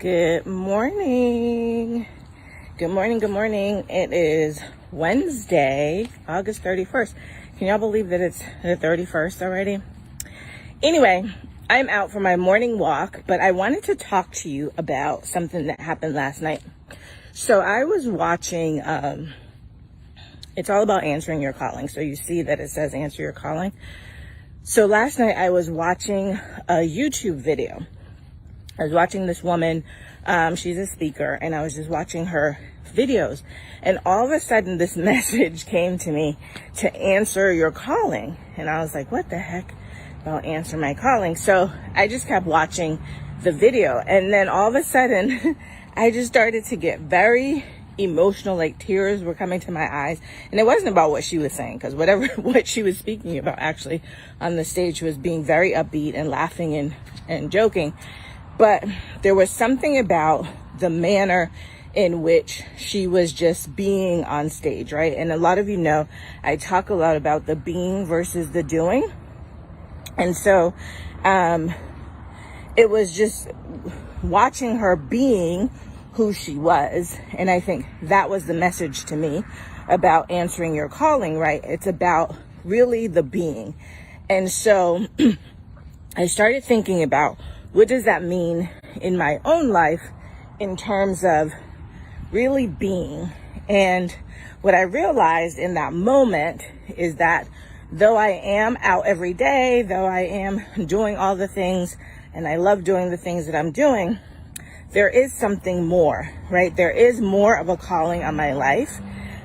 Good morning. Good morning. Good morning. It is Wednesday, August 31st. Can y'all believe that it's the 31st already? Anyway, I'm out for my morning walk, but I wanted to talk to you about something that happened last night. So I was watching, it's all about answering your calling. So you see that it says answer your calling. So last night I was watching a YouTube video. I was watching this woman, she's a speaker, and I was just watching her videos. And all of a sudden this message came to me to answer your calling. And I was like, what the heck about answer my calling? So I just kept watching the video. And then all of a sudden I just started to get very emotional, like tears were coming to my eyes. And it wasn't about what she was saying, because what she was speaking about actually on the stage, she was being very upbeat and laughing and joking. But there was something about the manner in which she was just being on stage, right? And a lot of you know, I talk a lot about the being versus the doing. And so it was just watching her being who she was. And I think that was the message to me about answering your calling, right? It's about really the being. And so I started thinking about, what does that mean in my own life in terms of really being? And what I realized in that moment is that though I am out every day, though I am doing all the things, and I love doing the things that I'm doing, there is something more, right? There is more of a calling on my life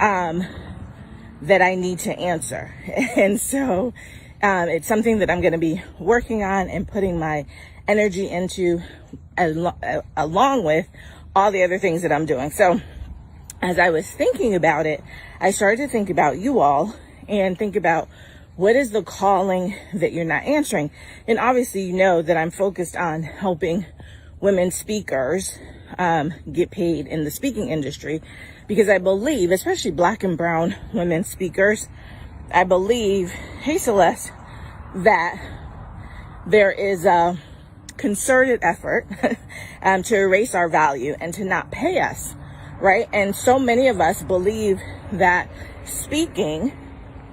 that I need to answer. And so it's something that I'm going to be working on and putting my energy into along with all the other things that I'm doing. So as I was thinking about it, I started to think about you all and think about what is the calling that you're not answering. And obviously, you know that I'm focused on helping women speakers get paid in the speaking industry, because I believe, especially Black and brown women speakers, I believe, hey Celeste, that there is a concerted effort to erase our value and to not pay us, right? And so many of us believe that speaking,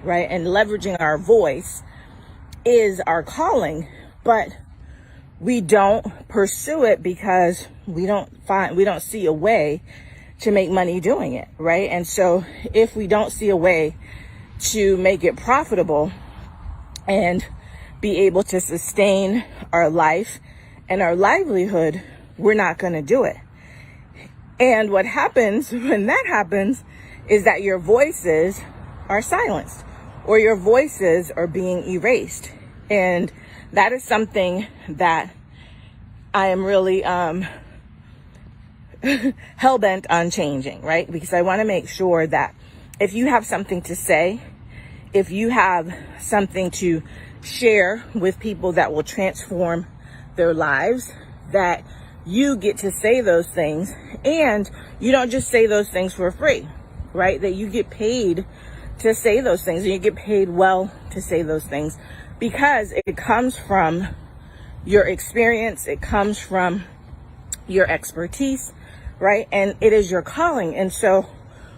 right, and leveraging our voice is our calling, but we don't pursue it because we don't see a way to make money doing it, right? And so if we don't see a way to make it profitable and be able to sustain our life and our livelihood, we're not going to do it. And what happens when that happens is that your voices are silenced, or your voices are being erased. And that is something that I am really hell-bent on changing, right? Because I want to make sure that if you have something to say, if you have something to share with people that will transform their lives, that you get to say those things, and you don't just say those things for free, right? That you get paid to say those things, and you get paid well to say those things, because it comes from your experience, it comes from your expertise, right? And it is your calling. And so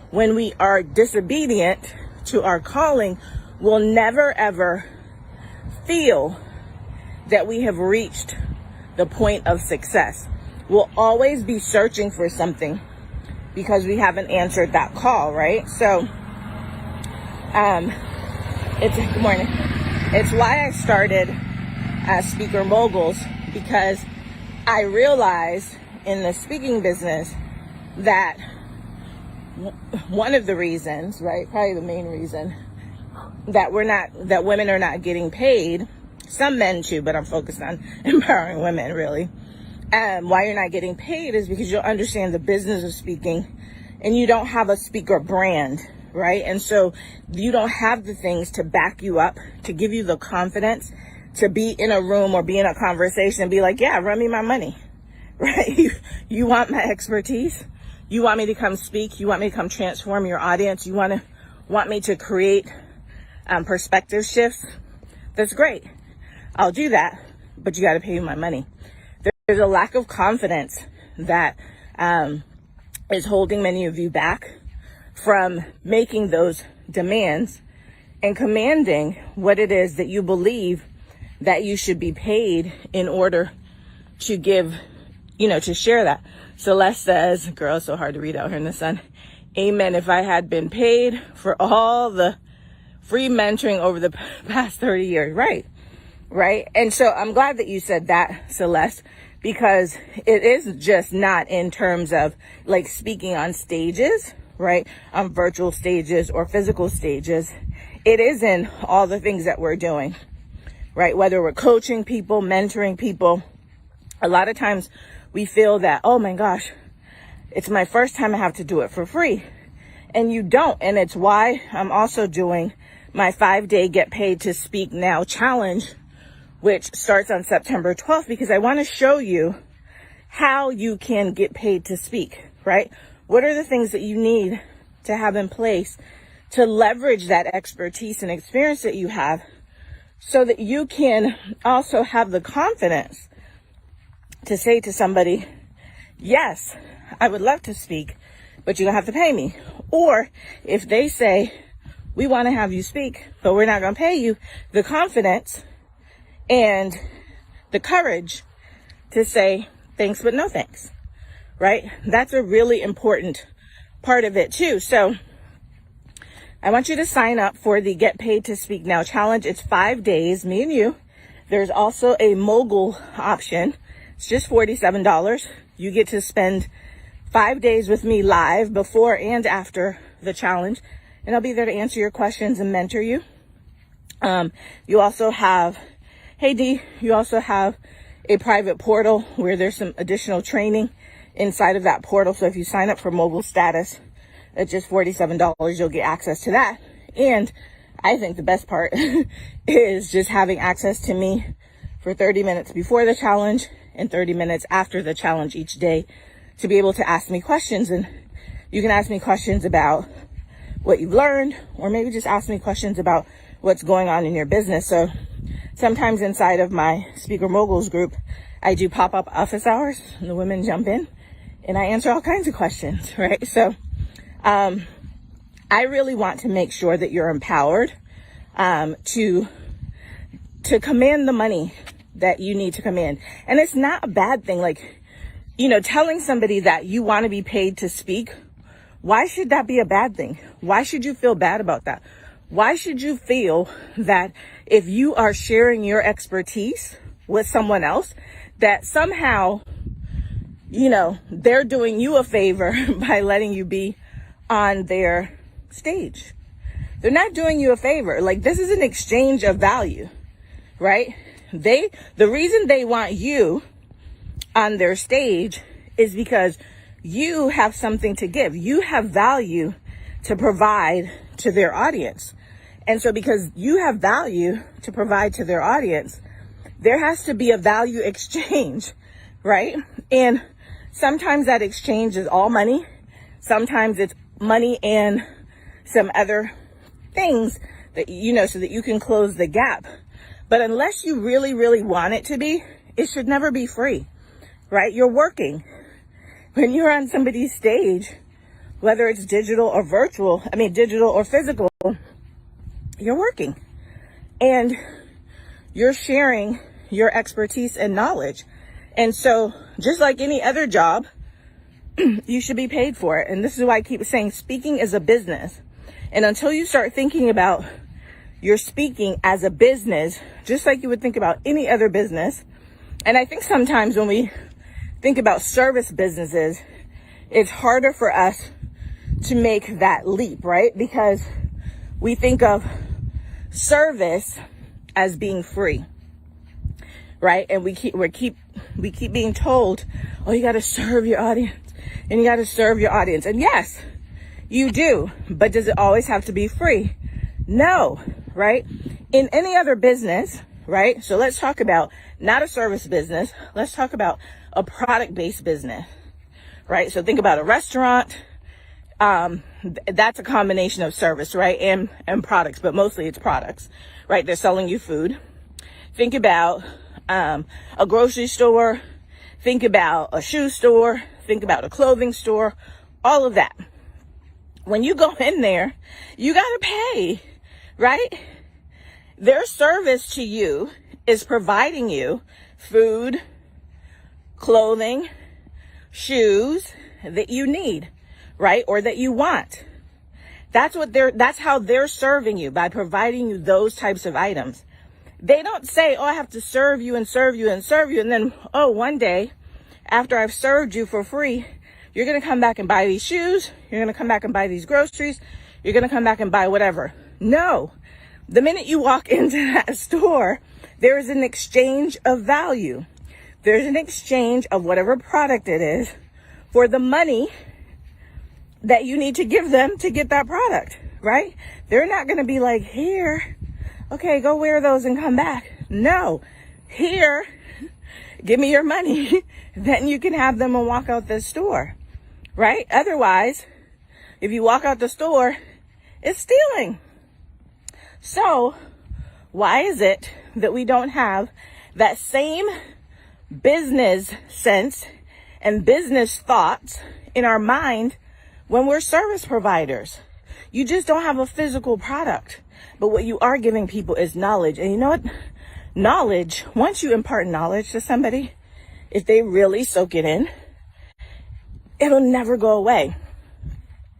when we are disobedient to our calling, we'll never ever feel that we have reached the point of success. We'll always be searching for something because we haven't answered that call, right? So good morning. It's why I started Speaker Moguls, because I realized in the speaking business that one of the reasons, right, probably the main reason that women are not getting paid, some men too, but I'm focused on empowering women really. Why you're not getting paid is because you don't understand the business of speaking, and you don't have a speaker brand, right? And so you don't have the things to back you up, to give you the confidence to be in a room or be in a conversation and be like, yeah, run me my money, right? You want my expertise? You want me to come speak? You want me to come transform your audience? You want me to create perspective shifts? That's great. I'll do that, but you got to pay me my money. There's a lack of confidence that is holding many of you back from making those demands and commanding what it is that you believe that you should be paid in order to give, to share that. Celeste says, girl, it's so hard to read out here in the sun. Amen. If I had been paid for all the free mentoring over the past 30 years. Right. And so I'm glad that you said that, Celeste, because it is just not in terms of like speaking on stages, right? On virtual stages or physical stages. It is in all the things that we're doing, right? Whether we're coaching people, mentoring people, a lot of times we feel that, oh my gosh, it's my first time I have to do it for free. And you don't. And it's why I'm also doing my 5-day Get Paid to Speak Now challenge, which starts on September 12th, because I want to show you how you can get paid to speak, right? What are the things that you need to have in place to leverage that expertise and experience that you have so that you can also have the confidence to say to somebody, yes, I would love to speak, but you're going to have to pay me. Or if they say, we want to have you speak, but we're not going to pay you, the confidence and the courage to say thanks, but no thanks, right? That's a really important part of it too. So I want you to sign up for the Get Paid to Speak Now challenge. It's 5 days, me and you. There's also a mogul option. It's just $47. You get to spend 5 days with me live before and after the challenge. And I'll be there to answer your questions and mentor you. You also have, hey D, you also have a private portal where there's some additional training inside of that portal. So if you sign up for mogul status at just $47, you'll get access to that. And I think the best part is just having access to me for 30 minutes before the challenge and 30 minutes after the challenge each day to be able to ask me questions. And you can ask me questions about what you've learned, or maybe just ask me questions about what's going on in your business. So sometimes inside of my Speaker Moguls group, I do pop-up office hours and the women jump in and I answer all kinds of questions, right? So I really want to make sure that you're empowered to command the money that you need to command. And it's not a bad thing. Like, telling somebody that you want to be paid to speak, why should that be a bad thing? Why should you feel bad about that? Why should you feel that if you are sharing your expertise with someone else, that somehow, they're doing you a favor by letting you be on their stage? They're not doing you a favor. Like, this is an exchange of value, right? The reason they want you on their stage is because you have something to give. You have value to provide to their audience. And so because you have value to provide to their audience, there has to be a value exchange, right? And sometimes that exchange is all money. Sometimes it's money and some other things that, so that you can close the gap. But unless you really, really want it to be, it should never be free, right? You're working. When you're on somebody's stage, whether it's digital or digital or physical, you're working and you're sharing your expertise and knowledge. And so just like any other job, you should be paid for it. And this is why I keep saying speaking is a business. And until you start thinking about your speaking as a business, just like you would think about any other business. And I think sometimes when we think about service businesses, it's harder for us to make that leap, right? Because we think of service as being free, right? And we keep being told, oh, you got to serve your audience and you got to serve your audience. And yes, you do, but does it always have to be free? No, right? In any other business, right? So let's talk about not a service business. Let's talk about a product-based business, right? So think about a restaurant. That's a combination of service, right? And products, but mostly it's products, right? They're selling you food. Think about, a grocery store Think about a shoe store, think about a clothing store, all of that. When you go in there, you gotta pay, right? Their service to you is providing you food, clothing, shoes that you need, right? Or that you want. That's how they're serving you, by providing you those types of items. They don't say, oh, I have to serve you and serve you and serve you. And then, oh, one day after I've served you for free, you're going to come back and buy these shoes. You're going to come back and buy these groceries. You're going to come back and buy whatever. No, the minute you walk into that store, there is an exchange of value. There's an exchange of whatever product it is for the money that you need to give them to get that product, right? They're not going to be like, here, okay, go wear those and come back. No, here, give me your money. Then you can have them and walk out the store, right? Otherwise, if you walk out the store, it's stealing. So why is it that we don't have that same business sense and business thoughts in our mind when we're service providers? You just don't have a physical product, but what you are giving people is knowledge. And you know what? Knowledge, once you impart knowledge to somebody, if they really soak it in, it'll never go away,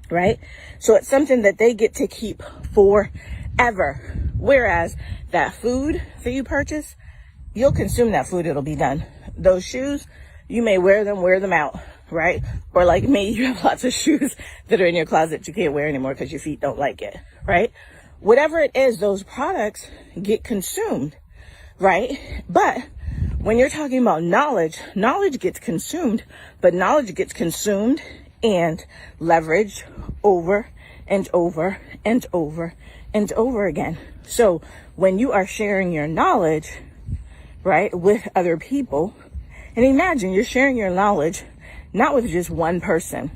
right? So it's something that they get to keep forever. Whereas that food that you purchase, you'll consume that food, it'll be done. Those shoes, you may wear them out, right? Or like me, you have lots of shoes that are in your closet you can't wear anymore because your feet don't like it, right? Whatever it is, those products get consumed, right? But when you're talking about knowledge, knowledge gets consumed, but knowledge gets consumed and leveraged over and over and over and over again. So when you are sharing your knowledge, right, with other people, and imagine you're sharing your knowledge not with just one person.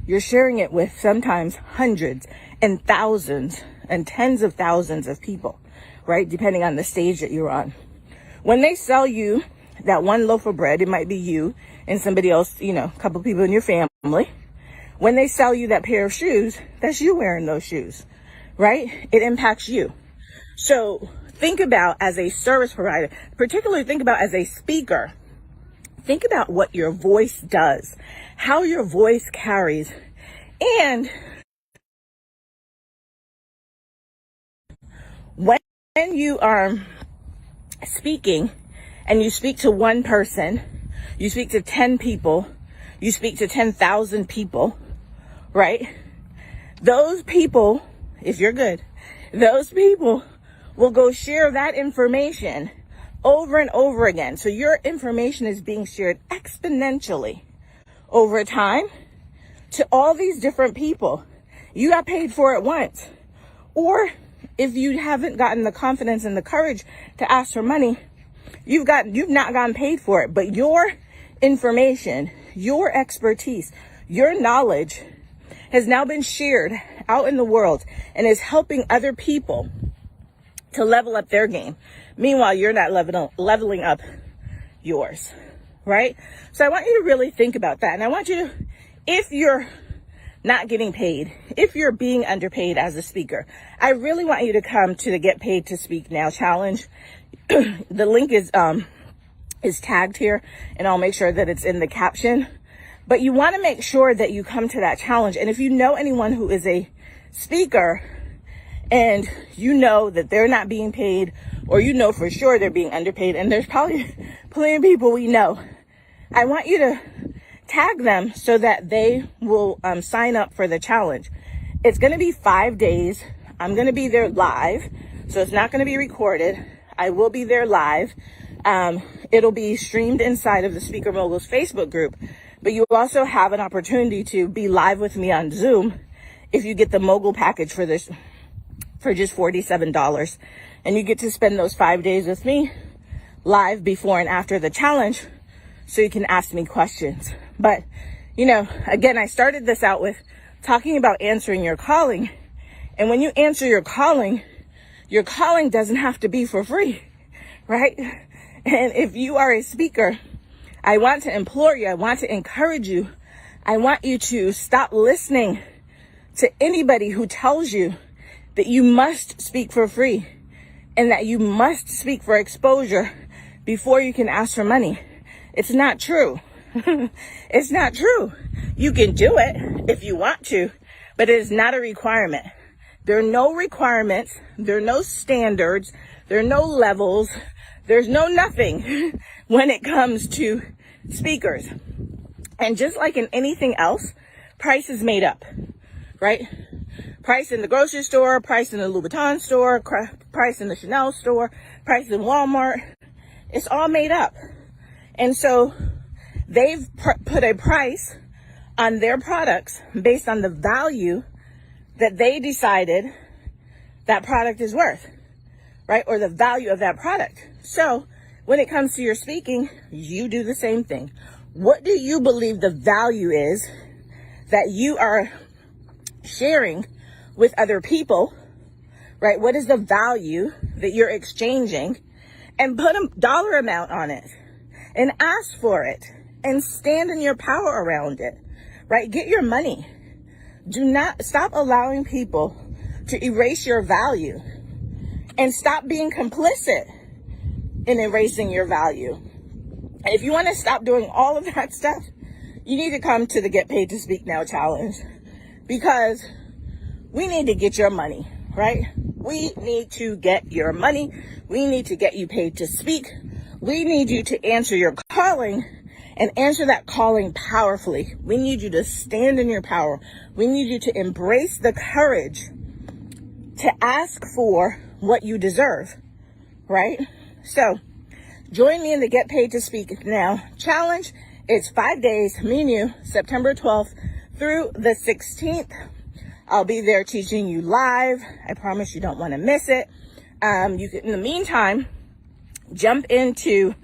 You're sharing it with sometimes hundreds and thousands and tens of thousands of people, right? Depending on the stage that you're on. When they sell you that one loaf of bread, it might be you and somebody else, a couple people in your family. When they sell you that pair of shoes, that's you wearing those shoes, right? It impacts you. So think about, as a service provider, particularly think about as a speaker, think about what your voice does, how your voice carries. And when you are speaking and you speak to one person, you speak to 10 people, you speak to 10,000 people, right? Those people, if you're good, those people will go share that information over and over again. So your information is being shared exponentially over time to all these different people. You got paid for it once. Or if you haven't gotten the confidence and the courage to ask for money, you've not gotten paid for it. But your information, your expertise, your knowledge has now been shared out in the world and is helping other people to level up their game. Meanwhile, you're not leveling up yours, right? So I want you to really think about that. And I want you to, if you're not getting paid, if you're being underpaid as a speaker, I really want you to come to the Get Paid to Speak Now challenge. The link is tagged here, and I'll make sure that it's in the caption. But you want to make sure that you come to that challenge. And if you know anyone who is a speaker and you know that they're not being paid, or you know for sure they're being underpaid, and there's probably plenty of people we know, I want you to tag them so that they will sign up for the challenge. It's going to be 5 days. I'm going to be there live, so it's not going to be recorded. I will be there live. It'll be streamed inside of the Speaker Moguls Facebook group, but you also have an opportunity to be live with me on Zoom if you get the Mogul package for this for just $47. And you get to spend those 5 days with me live before and after the challenge so you can ask me questions. But, again, I started this out with talking about answering your calling. And when you answer your calling doesn't have to be for free, right? And if you are a speaker, I want to implore you. I want to encourage you. I want you to stop listening to anybody who tells you that you must speak for free and that you must speak for exposure before you can ask for money. It's not true. It's not true. You can do it if you want to, but it is not a requirement. There are no requirements. There are no standards. There are no levels. There's no nothing when it comes to speakers. And just like in anything else, price is made up, right? Price in the grocery store, price in the Louboutin store, price in the Chanel store, price in Walmart. It's all made up. And so they've put a price on their products based on the value that they decided that product is worth, right? Or the value of that product. So when it comes to your speaking, you do the same thing. What do you believe the value is that you are sharing with other people, right? What is the value that you're exchanging? And put a dollar amount on it and ask for it and stand in your power around it, right? Get your money. Do not stop allowing people to erase your value, and stop being complicit in erasing your value. And if you want to stop doing all of that stuff, you need to come to the Get Paid to Speak Now challenge, because we need to get your money, right? We need to get your money. We need to get you paid to speak. We need you to answer your calling and answer that calling powerfully. We need you to stand in your power. We need you to embrace the courage to ask for what you deserve, right? So join me in the Get Paid to Speak Now challenge. It's 5 days, me and you, September 12th through the 16th. I'll be there teaching you live. I promise you don't want to miss it. You can, in the meantime, jump into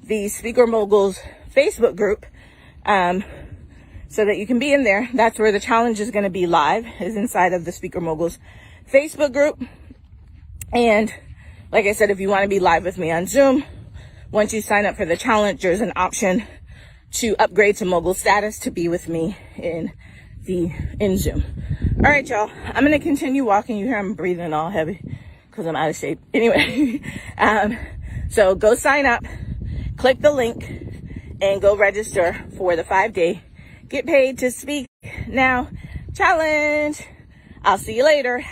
the Speaker Moguls Facebook group so that you can be in there. That's where the challenge is going to be live, is inside of the Speaker Moguls Facebook group. And like I said, if you want to be live with me on Zoom, once you sign up for the challenge, there's an option to upgrade to mogul status to be with me in Zoom. All right, y'all, I'm going to continue walking. You hear I'm breathing all heavy because I'm out of shape. Anyway, so go sign up, click the link, and go register for the 5-day Get Paid to Speak Now challenge. I'll see you later.